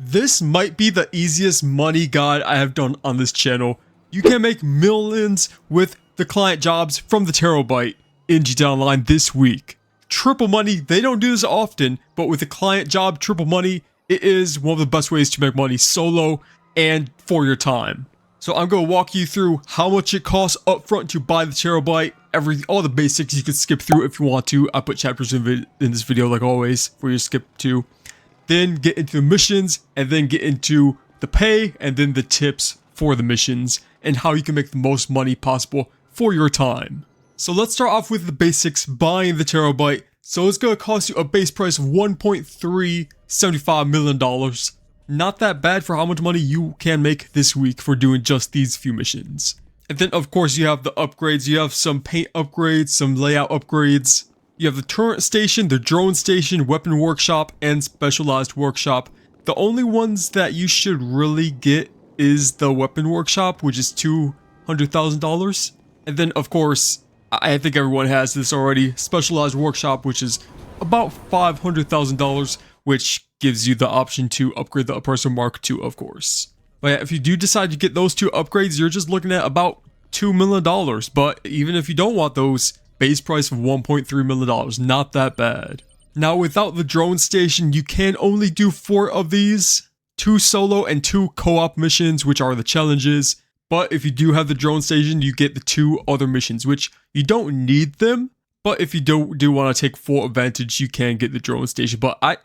This might be the easiest money guide I have done on this channel. You can make millions with the client jobs from the Terrorbyte in GTA Online this week. Triple money, they don't do this often, but with the client job triple money, it is one of the best ways to make money solo and for your time. So I'm going to walk you through how much it costs upfront to buy the Terrorbyte, all the basics you can skip through if you want to. I put chapters in this video like always for you to skip to. Then get into the missions, and then get into the pay, and then the tips for the missions, and how you can make the most money possible for your time. So let's start off with the basics, buying the Terrorbyte. So it's going to cost you a base price of $1.375 million. Not that bad for how much money you can make this week for doing just these few missions. And then of course you have the upgrades. You have some paint upgrades, some layout upgrades. You have the turret station, the drone station, weapon workshop, and specialized workshop. The only ones that you should really get is the weapon workshop, which is $200,000. And then of course, I think everyone has this already, specialized workshop, which is about $500,000, which gives you the option to upgrade the Oppressor Mark II, of course. But yeah, if you do decide to get those two upgrades, you're just looking at about $2 million. But even if you don't want those, base price of $1.3 million, not that bad. Now without the drone station, you can only do 4 of these, 2 solo and 2 co-op missions, which are the challenges. But if you do have the drone station, you get the 2 other missions, which you don't need them. But if you do want to take full advantage, you can get the drone station. But I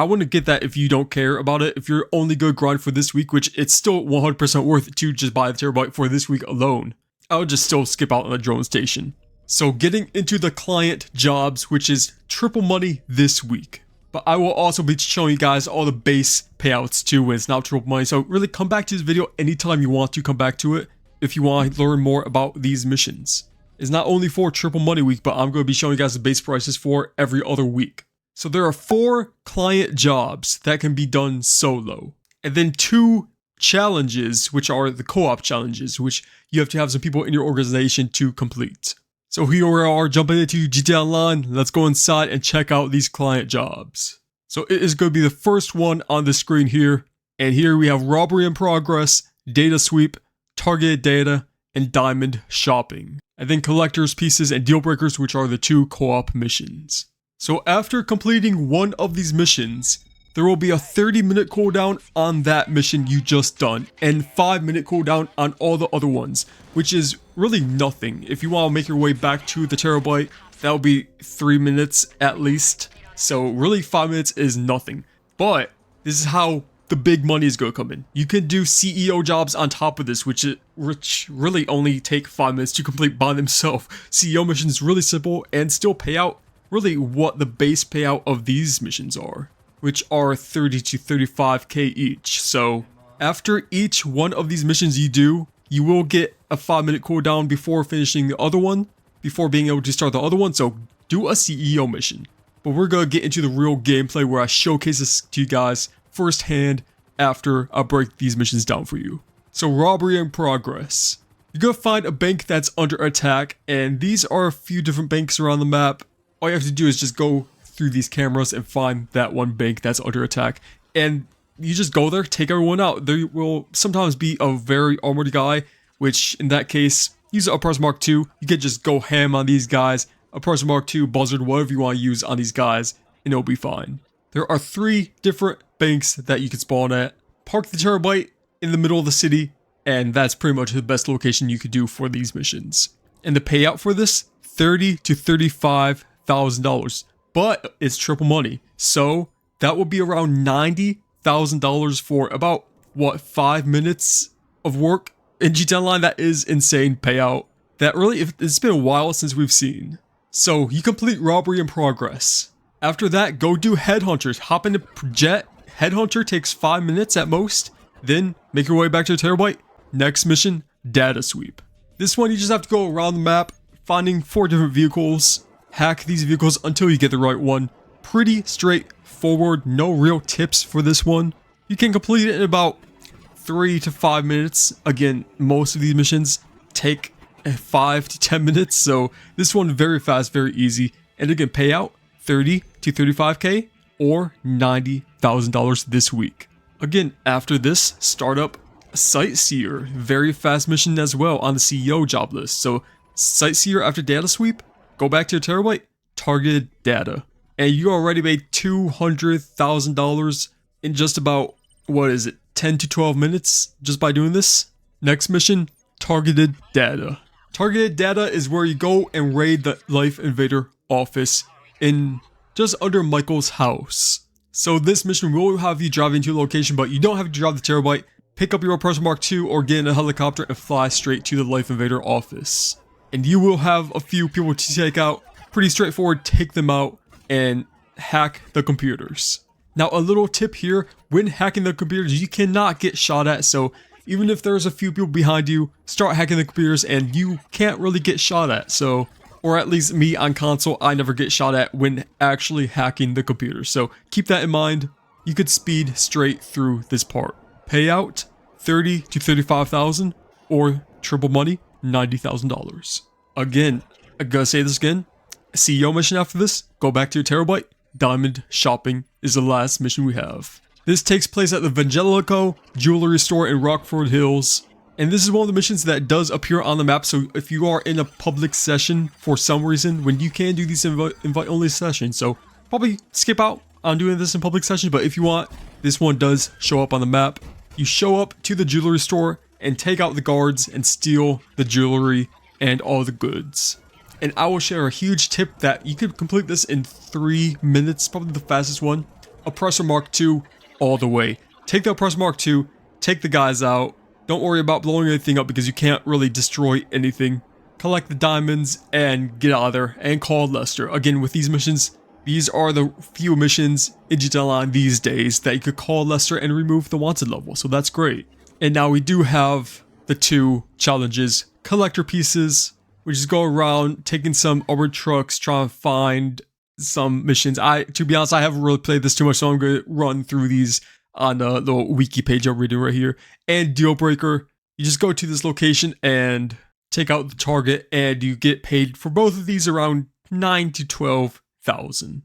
want to get that if you don't care about it. If you're only going to grind for this week, which it's still 100% worth it to just buy the Terrorbyte for this week alone, I would just still skip out on the drone station. So getting into the client jobs, which is triple money this week. But I will also be showing you guys all the base payouts too when it's not triple money. So really come back to this video anytime you want to come back to it if you want to learn more about these missions. It's not only for triple money week, but I'm going to be showing you guys the base prices for every other week. So there are 4 client jobs that can be done solo. And then 2 challenges, which are the co-op challenges, which you have to have some people in your organization to complete. So here we are jumping into GTA Online. Let's go inside and check out these client jobs. So it is going to be the first one on the screen here. And here we have robbery in progress, data sweep, targeted data, and diamond shopping. And then collector's pieces and deal breakers, which are the 2 co-op missions. So after completing one of these missions, there will be a 30-minute cooldown on that mission you just done, and 5-minute cooldown on all the other ones, which is really nothing. If you want to make your way back to the Terrorbyte, that will be 3 minutes at least. So really 5 minutes is nothing. But this is how the big money is going to come in. You can do CEO jobs on top of this, which really only take 5 minutes to complete by themselves. CEO missions really simple and still pay out really what the base payout of these missions are, which are 30 to 35k each. So after each one of these missions you do, you will get a 5-minute cooldown before finishing the other one, before being able to start the other one. So do a CEO mission. But we're going to get into the real gameplay where I showcase this to you guys firsthand after I break these missions down for you. So robbery in progress. You're going to find a bank that's under attack, and these are a few different banks around the map. All you have to do is just go through these cameras and find that one bank that's under attack, and you just go there, take everyone out. There will sometimes be a very armored guy, which in that case, use the Oppressor Mark II. You can just go ham on these guys, Oppressor Mark II, Buzzard, whatever you want to use on these guys, and it'll be fine. There are 3 different banks that you can spawn at. Park the Terrorbyte in the middle of the city, and that's pretty much the best location you could do for these missions. And the payout for this, $30,000 to $35,000. But it's triple money, so that will be around $90,000 for about, what, 5 minutes of work in GTA Online. That is insane payout. That really, it's been a while since we've seen. So you complete robbery in progress. After that, go do headhunters. Hop into jet. Headhunter takes 5 minutes at most. Then make your way back to the Terrorbyte. Next mission, data sweep. This one you just have to go around the map, finding 4 different vehicles. Hack these vehicles until you get the right one. Pretty straightforward, no real tips for this one. You can complete it in about 3 to 5 minutes. Again, most of these missions take 5 to 10 minutes, so this one very fast, very easy. And again, payout 30 to 35k or $90,000 this week. Again, after this, start up Sightseer. Very fast mission as well on the CEO job list. So Sightseer after data sweep, go back to your Terrorbyte, targeted data. And you already made $200,000 in just about, what is it, 10 to 12 minutes just by doing this. Next mission, targeted data. Targeted data is where you go and raid the Life Invader office in just under Michael's house. So this mission will have you drive into a location, but you don't have to drive the Terrorbyte. Pick up your Oppressor Mark II or get in a helicopter and fly straight to the Life Invader office. And you will have a few people to take out. Pretty straightforward, take them out and hack the computers. Now a little tip here, when hacking the computers, you cannot get shot at, so even if there's a few people behind you, start hacking the computers and you can't really get shot at. So, or at least me on console, I never get shot at when actually hacking the computer. So keep that in mind. You could speed straight through this part. Payout, 30 to 35,000 or triple money, $90,000. Again, I gotta say this again. CEO mission after this, go back to your Terrorbyte. Diamond shopping is the last mission we have. This takes place at the Vangelico jewelry store in Rockford Hills. And this is one of the missions that does appear on the map, so if you are in a public session for some reason, when you can do these invite-only sessions, so probably skip out on doing this in public session, but if you want, this one does show up on the map. You show up to the jewelry store and take out the guards and steal the jewelry and all the goods. And I will share a huge tip that you could complete this in 3 minutes, probably the fastest one. Oppressor Mark II all the way. Take the Oppressor Mark II, take the guys out. Don't worry about blowing anything up because you can't really destroy anything. Collect the diamonds and get out of there and call Lester. Again, with these missions, these are the few missions in GTA Online these days that you could call Lester and remove the wanted level. So that's great. And now we do have the 2 challenges. Collector pieces. We just go around taking some armored trucks, trying to find some missions. To be honest, I haven't really played this too much, so I'm going to run through these on the little wiki page I'm reading right here. And deal breaker, you just go to this location and take out the target, and you get paid for both of these around 9 to 12,000.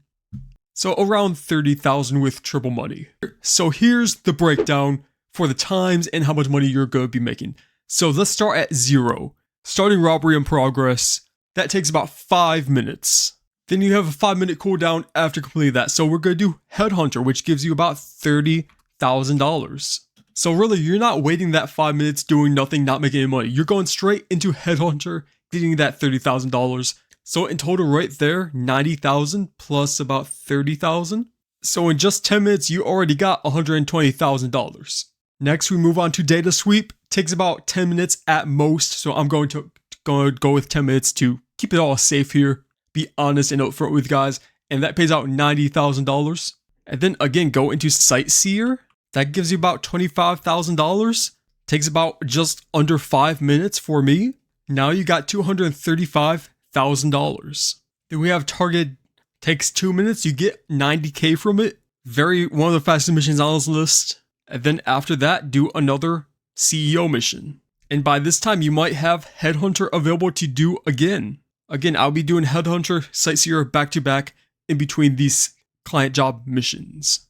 So around 30,000 with triple money. So here's the breakdown for the times and how much money you're going to be making. So let's start at 0. Starting robbery in progress, that takes about 5 minutes. Then you have a 5-minute cooldown after completing that. So we're going to do Headhunter, which gives you about $30,000. So really, you're not waiting that 5 minutes doing nothing, not making any money. You're going straight into Headhunter, getting that $30,000. So in total right there, 90,000 plus about 30,000. So in just 10 minutes, you already got $120,000. Next, we move on to data sweep. Takes about 10 minutes at most. So I'm going to go with 10 minutes to keep it all safe here. Be honest and upfront with you guys. And that pays out $90,000. And then again, go into Sightseer. That gives you about $25,000. Takes about just under 5 minutes for me. Now you got $235,000. Then we have Target. Takes 2 minutes. You get 90K from it. One of the fastest missions on this list. And then after that, do another CEO mission. And by this time, you might have Headhunter available to do again. Again, I'll be doing Headhunter, Sightseer back to back in between these client job missions.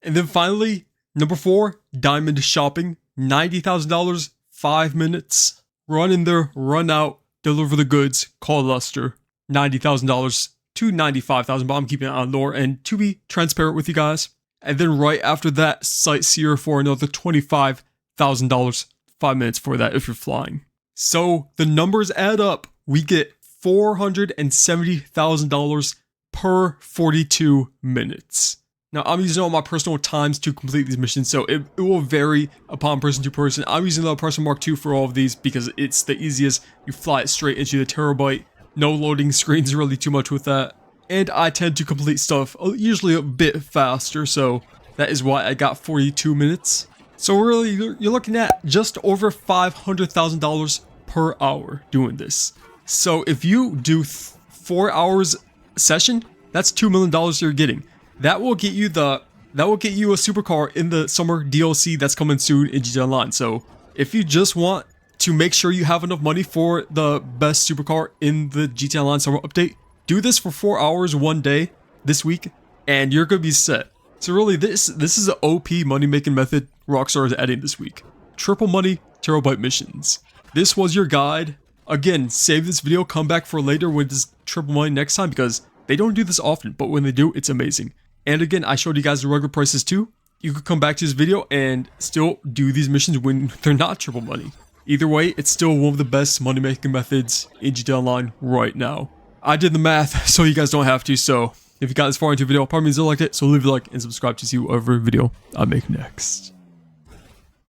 And then finally, number 4, diamond shopping. $90,000, 5 minutes. Run in there, run out, deliver the goods, call Lester. $90,000 to $95,000, but I'm keeping it on lower end to be transparent with you guys. And then right after that, Sightseer for another $25,000, 5 minutes for that if you're flying. So the numbers add up. We get $470,000 per 42 minutes. Now I'm using all my personal times to complete these missions, so it will vary upon person to person. I'm using the Oppressor Mark II for all of these because it's the easiest. You fly it straight into the Terrorbyte. No loading screens really too much with that. And I tend to complete stuff usually a bit faster, so that is why I got 42 minutes. So really, you're looking at just over $500,000 per hour doing this. So if you do 4 hours session, that's $2 million you're getting. That will get you a supercar in the summer DLC that's coming soon in GTA Online. So if you just want to make sure you have enough money for the best supercar in the GTA Online summer update, do this for 4 hours one day this week, and you're gonna be set. So really, this is an OP money making method Rockstar is adding this week. Triple money Terrorbyte missions. This was your guide. Again, save this video, come back for later with this triple money next time because they don't do this often, but when they do, it's amazing. And again, I showed you guys the regular prices too. You could come back to this video and still do these missions when they're not triple money. Either way, it's still one of the best money making methods in GTA Online right now. I did the math, so you guys don't have to. So if you got this far into the video, probably means you liked it. So leave a like and subscribe to see whatever video I make next.